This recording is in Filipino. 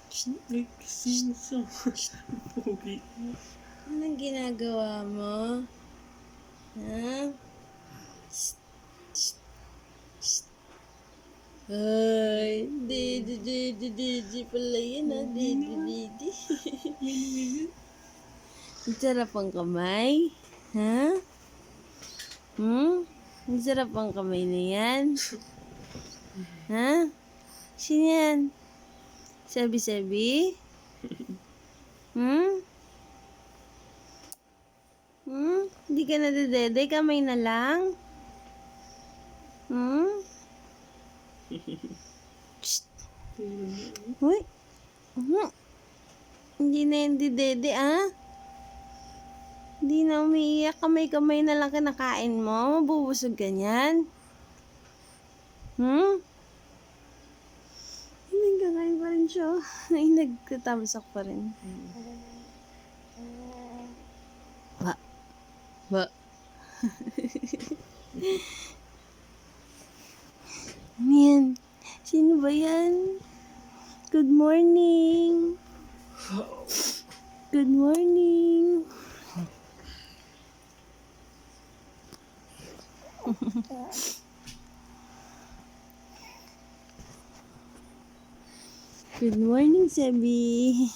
Nagkasing sa pogi mo. Anong ginagawa mo? Ha? Shh, shh, shh. Ay, didi pala yan ha, didi. Ang sarap ang kamay? Ha? Ang sarap ang kamay na yan? Ha? Sino yan? Sabi-sabi? Hindi ka nadedede, kamay na lang? Shh. Uy. Hindi na yan didede, ah? Hindi na umiiyak, kamay-kamay na lang kinakain mo, mabubusog ka niyan. Nagkakain pa rin siya. Ay, nagtatamsak pa rin. Ba. Ano yan? Sino ba yan? Good morning. Good morning. Good morning, Sebi.